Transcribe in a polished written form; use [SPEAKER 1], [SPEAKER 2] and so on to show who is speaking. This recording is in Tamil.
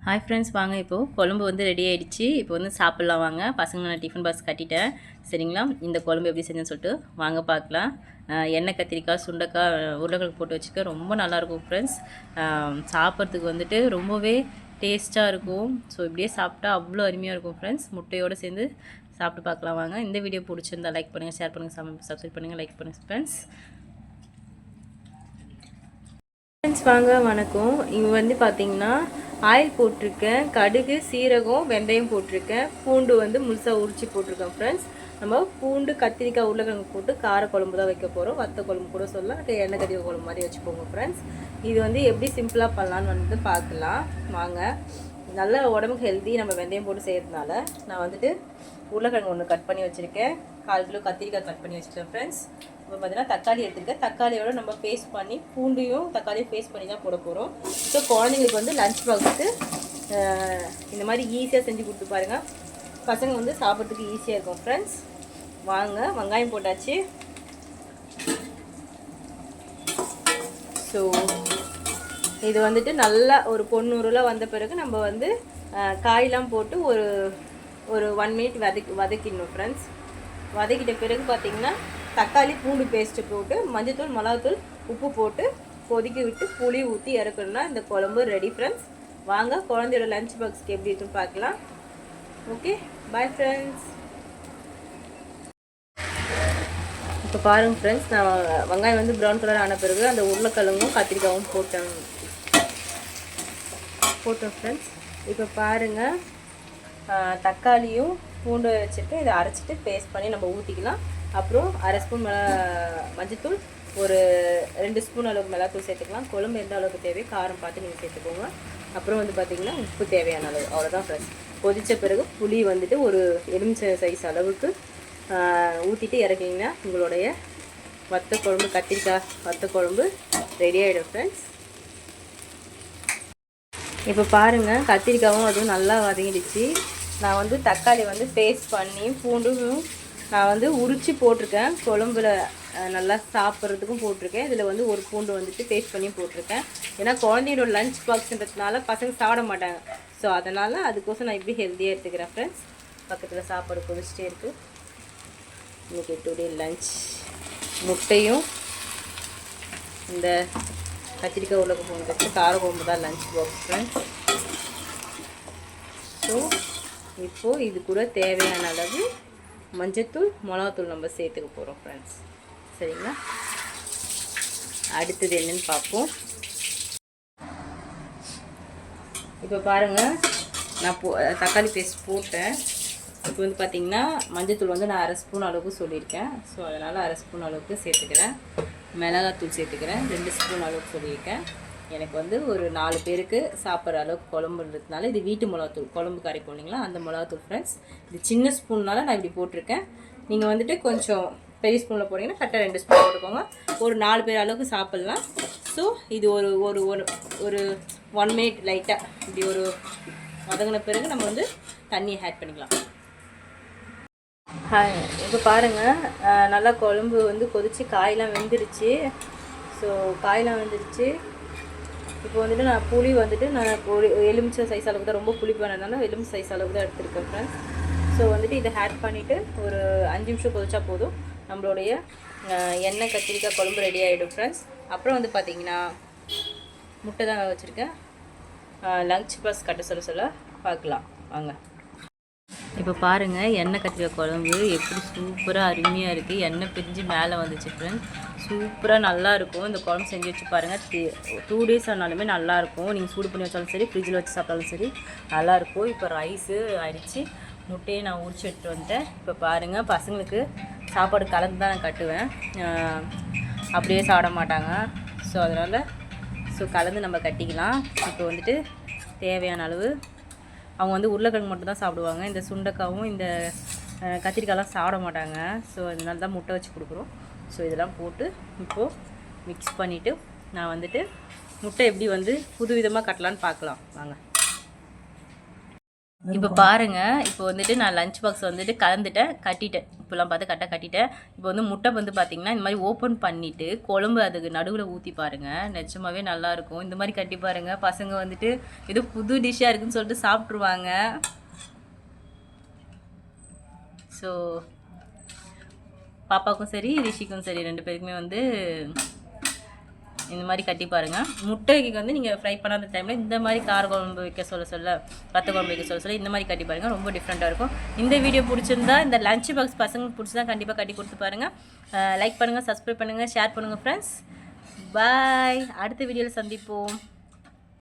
[SPEAKER 1] ஹாய் ஃப்ரெண்ட்ஸ், வாங்க இப்போது குழம்பு வந்து ரெடி ஆகிடுச்சு. இப்போ வந்து சாப்பிட்லாம் வாங்க. பசங்க நான் டிஃபன் பாக்ஸ் கட்டிட்டேன். சரிங்களா, இந்த குழம்பு எப்படி செஞ்சேன்னு சொல்லிட்டு வாங்க பார்க்கலாம். எண்ணெய் கத்திரிக்காய், சுண்டைக்காய், உருளைக்கிழங்கு போட்டு வச்சுக்க ரொம்ப நல்லாயிருக்கும் ஃப்ரெண்ட்ஸ். சாப்பிட்றதுக்கு வந்துட்டு ரொம்பவே டேஸ்ட்டாக இருக்கும். ஸோ இப்படியே சாப்பிட்டா அவ்வளோ அருமையாக இருக்கும் ஃப்ரெண்ட்ஸ். முட்டையோடு சேர்ந்து சாப்பிட்டு பார்க்கலாம் வாங்க. இந்த வீடியோ பிடிச்சிருந்தா லைக் பண்ணுங்கள், ஷேர் பண்ணுங்கள், சப்ஸ்கிரைப் பண்ணுங்கள், லைக் பண்ணுங்கள் ஃப்ரெண்ட்ஸ். வாங்க வணக்கம். இங்கே வந்து பார்த்தீங்கன்னா ஆயில் போட்டிருக்கேன், கடுகு, சீரகம், வெந்தயம் போட்டிருக்கேன், பூண்டு வந்து முழுசாக உரிச்சு போட்டிருக்கேன் ஃப்ரெண்ட்ஸ். நம்ம பூண்டு, கத்திரிக்காய், உருளைக்கிழங்கு போட்டு கார குழம்பு தான் வைக்க போகிறோம். வத்த குழம்பு கூட சொல்லலாம், எண்ணெய் கத்திரிக்காய் குழம்பு மாதிரி வச்சுக்கோங்க ஃப்ரெண்ட்ஸ். இது வந்து எப்படி சிம்பிளாக பண்ணலான்னு வந்து பார்க்கலாம் வாங்க. நல்ல உடம்புக்கு ஹெல்தி நம்ம வெந்தயம் போட்டு செய்கிறதுனால நான் வந்துட்டு உருளைக்கிழங்கு ஒன்று கட் பண்ணி வச்சுருக்கேன், 1/4 கிலோ கத்திரிக்காய் கட் பண்ணி வச்சுருக்கேன் ஃப்ரெண்ட்ஸ். இப்போ பார்த்தீங்கன்னா தக்காளி எடுத்துருக்கேன். தக்காளியோட நம்ம பேஸ்ட் பண்ணி பூண்டையும் தக்காளியும் பேஸ்ட் பண்ணி தான் போட போகிறோம். ஸோ குழந்தைங்களுக்கு வந்து லஞ்ச் பாக்ஸுக்கு இந்த மாதிரி ஈஸியாக செஞ்சு கொடுத்து பாருங்கள். பசங்க வந்து சாப்பிட்றதுக்கு ஈஸியாக இருக்கும் ஃப்ரெண்ட்ஸ். வாங்க, வெங்காயம் போட்டாச்சு. ஸோ இது வந்துட்டு நல்லா ஒரு பொன்னூறுலாம் வந்த பிறகு நம்ம வந்து காயெலாம் போட்டு ஒரு 1 மினிட் வதக்கிடணும் ஃப்ரெண்ட்ஸ். வதக்கிட்ட பிறகு பார்த்திங்கன்னா தக்காளி, பூண்டு பேஸ்ட்டு போட்டு மஞ்சள்தூள், மிளகாத்தூள், உப்பு போட்டு கொதிக்க விட்டு புளி ஊற்றி இறக்கணும்னா இந்த குழம்பு ரெடி ஃப்ரெண்ட்ஸ். வாங்க குழந்தையோட லஞ்ச் பாக்ஸ்க்கு எப்படி இருக்குன்னு பார்க்கலாம். Okay, bye friends. இப்போ பாருங்கள் ஃப்ரெண்ட்ஸ், நான் வெங்காயம் வந்து ப்ரௌன் கலர் ஆன பிறகு அந்த உருளைக்கிழங்கும் கத்திரிக்காயும் போட்டேன் ஃப்ரெண்ட்ஸ். இப்போ பாருங்கள், தக்காளியும் பூண்டு வச்சுட்டு இதை அரைச்சிட்டு பேஸ்ட் பண்ணி நம்ம ஊற்றிக்கலாம். அப்புறம் 1/2 ஸ்பூன் மஞ்சத்தூள், ஒரு 2 ஸ்பூன் அளவுக்கு மிளகாத்தூள் சேர்த்துக்கலாம். குழம்பு எந்த அளவுக்கு தேவையோ காரம் பார்த்து நீங்கள் சேர்த்துக்கோங்க. அப்புறம் வந்து பார்த்திங்கன்னா உப்பு தேவையான அளவு, அவ்வளோதான் ஃப்ரெண்ட்ஸ். கொதித்த பிறகு புளி வந்துட்டு ஒரு எலுமிச்சை சைஸ் அளவுக்கு ஊற்றிட்டு இறக்கிங்கன்னா உங்களுடைய வத்த குழம்பு, கத்திரிக்காய் வத்த குழம்பு ரெடி ஆகிடும் ஃப்ரெண்ட்ஸ். இப்போ பாருங்கள், கத்திரிக்காயும் அதுவும் நல்லா வதங்கிடுச்சு. நான் வந்து தக்காளி வந்து பேஸ்ட் பண்ணி பூண்டும் நான் வந்து உரித்து போட்டிருக்கேன். குழம்புல நல்லா சாப்பிட்றதுக்கும் போட்டிருக்கேன். இதில் வந்து ஒரு பூண்டு வந்துட்டு பேஸ்ட் பண்ணி போட்டிருக்கேன். ஏன்னா குழந்தையோட லஞ்ச் பாக்ஸுன்றதுனால பசங்க சாப்பிட மாட்டாங்க. ஸோ அதனால் அதுக்கோசம் நான் இப்படி ஹெல்த்தியாக எடுத்துக்கிறேன் ஃப்ரெண்ட்ஸ். பக்கத்தில் சாப்பாடு கொதிச்சிட்டே இருக்குது. இன்றைக்கி டுடே லஞ்ச் முட்டையும் இந்த கத்திரிக்காய் உருளைக்கிழங்கு வச்சு கார குழம்பு தான் லஞ்ச் பாக்ஸ் ஃப்ரெண்ட்ஸ். ஸோ இப்போது இது கூட தேவையான அளவு மஞ்சத்தூள், மிளகாத்தூள் நம்ம சேர்த்துக்க போகிறோம் ஃப்ரெண்ட்ஸ். சரிங்களா, அடுத்தது என்னென்னு பார்ப்போம். இப்போ பாருங்கள், நான் தக்காளி பேஸ்ட் போட்டேன். இப்போ வந்து பார்த்திங்கன்னா மஞ்சத்தூள் வந்து நான் 1/2 ஸ்பூன் அளவுக்கு சொல்லியிருக்கேன். ஸோ அதனால் 1/2 ஸ்பூன் அளவுக்கு சேர்த்துக்கிறேன். மிளகாத்தூள் சேர்த்துக்கிறேன், 2 ஸ்பூன் அளவுக்கு சொல்லியிருக்கேன். எனக்கு வந்து ஒரு 4 பேருக்கு சாப்பிட்ற அளவுக்கு குழம்புன்றதுனால இது வீட்டு மிளகாத்தூள், குழம்பு கரைக்கும் இல்லைங்களா, அந்த மிளகாத்தூள் ஃப்ரெண்ட்ஸ். இது சின்ன ஸ்பூன்னால் நான் இப்படி போட்டிருக்கேன். நீங்கள் வந்துட்டு கொஞ்சம் பெரிய ஸ்பூனில் போட்டிங்கன்னா கரெக்டாக 2 ஸ்பூன் போட்டுக்கோங்க. ஒரு 4 பேர் அளவுக்கு சாப்பிட்லாம். ஸோ இது ஒரு ஒரு ஒரு 1 மினிட் லைட்டாக இப்படி ஒரு வதங்கின பிறகு நம்ம வந்து தண்ணியை ஆட் பண்ணிக்கலாம். இப்போ பாருங்கள், நல்லா குழம்பு வந்து கொதித்து காயெலாம் வெந்துடுச்சு. ஸோ காயெலாம் வெந்துடுச்சு. இப்போ வந்துட்டு நான் புளி வந்துட்டு நான் ஒரு எலுமிச்சை சைஸ் அளவுக்கு தான், ரொம்ப புளிப்பானதுனால எலுமிச்சை சைஸ் அளவுக்கு தான் எடுத்துருக்கேன் ஃப்ரெண்ட்ஸ். ஸோ வந்துட்டு இதை ஆட் பண்ணிவிட்டு ஒரு 5 நிமிஷம் கொதிச்சா போதும், நம்மளுடைய எண்ணெய் கத்திரிக்காய் குழம்பு ரெடி ஆகிடும் ஃப்ரெண்ட்ஸ். அப்புறம் வந்து பார்த்திங்கன்னா முட்டை தான் வச்சுருக்கேன். லஞ்ச் பாக்ஸ் கட்ட சொல்ல பார்க்கலாம் வாங்க. இப்போ பாருங்கள், எண்ணெய் கத்திரிக்காய் குழம்பு எப்படி சூப்பராக அருமையாக இருக்குது. எண்ணெய் பிரிஞ்சு மேலே வந்துச்சு ஃப்ரெண்ட்ஸ். சூப்பராக நல்லாயிருக்கும். இந்த குழம்பு செஞ்சு வச்சு பாருங்கள். 2 டேஸ் ஆனாலுமே நல்லாயிருக்கும். நீங்கள் சூடு பண்ணி வச்சாலும் சரி, ஃப்ரிட்ஜில் வச்சு சாப்பிட்டாலும் சரி நல்லாயிருக்கும். இப்போ ரைஸு ஆயிடுச்சு, முட்டையை நான் உரிச்சு எடுத்துகிட்டு வந்துட்டேன். இப்போ பாருங்கள், பசங்களுக்கு சாப்பாடு கலந்து தான் நான் கட்டுவேன், அப்படியே சாப்பிட மாட்டாங்க. ஸோ அதனால் கலந்து நம்ம கட்டிக்கலாம். இப்போ வந்துட்டு தேவையான அளவு அவங்க வந்து உருளைக்கிழங்கு மட்டும் தான் சாப்பிடுவாங்க. இந்த சுண்டைக்காவும் இந்த கத்திரிக்காயெலாம் சாப்பிட மாட்டாங்க. ஸோ அதனால தான் முட்டை வச்சு கொடுக்குறோம். ஸோ இதெல்லாம் போட்டு இப்போது மிக்ஸ் பண்ணிவிட்டு நான் வந்துட்டு முட்டை எப்படி வந்து புது விதமாக கட்டலான்னு பார்க்கலாம் வாங்க. இப்போ பாருங்கள், இப்போ வந்துட்டு நான் லஞ்ச் பாக்ஸ் வந்துட்டு கட்டிட்டேன். இப்போலாம் பார்த்து கட்டிட்டேன். இப்போ வந்து முட்டை வந்து பார்த்திங்கன்னா இந்த மாதிரி ஓப்பன் பண்ணிவிட்டு குழம்பு அதுக்கு நடுவில் ஊற்றி பாருங்கள். நிஜமாவே நல்லாயிருக்கும். இந்த மாதிரி கட்டி பாருங்கள். பசங்க வந்துட்டு ஏதோ புது டிஷ்ஷாக இருக்குதுன்னு சொல்லிட்டு சாப்பிட்ருவாங்க. ஸோ பாப்பாவுக்கும் சரி ரிஷிக்கும் சரி 2 பேருக்குமே வந்து இந்த மாதிரி கட்டி பாருங்கள். முட்டைக்கு வந்து நீங்கள் ஃப்ரை பண்ணாத டைமில் இந்த மாதிரி கார குழம்பு வைக்க சொல்ல வத்த குழம்பு வைக்க சொல்ல இந்த மாதிரி கட்டி பாருங்கள். ரொம்ப டிஃப்ரெண்ட்டாக இருக்கும். இந்த வீடியோ பிடிச்சிருந்தா இந்த லஞ்ச் பாக்ஸ் பசங்களுக்கு பிடிச்சிருந்தா கண்டிப்பாக கட்டி கொடுத்து பாருங்கள். லைக் பண்ணுங்கள், சப்ஸ்கிரைப் பண்ணுங்கள், ஷேர் பண்ணுங்கள் ஃப்ரெண்ட்ஸ். பாய். அடுத்த வீடியோவில் சந்திப்போம்.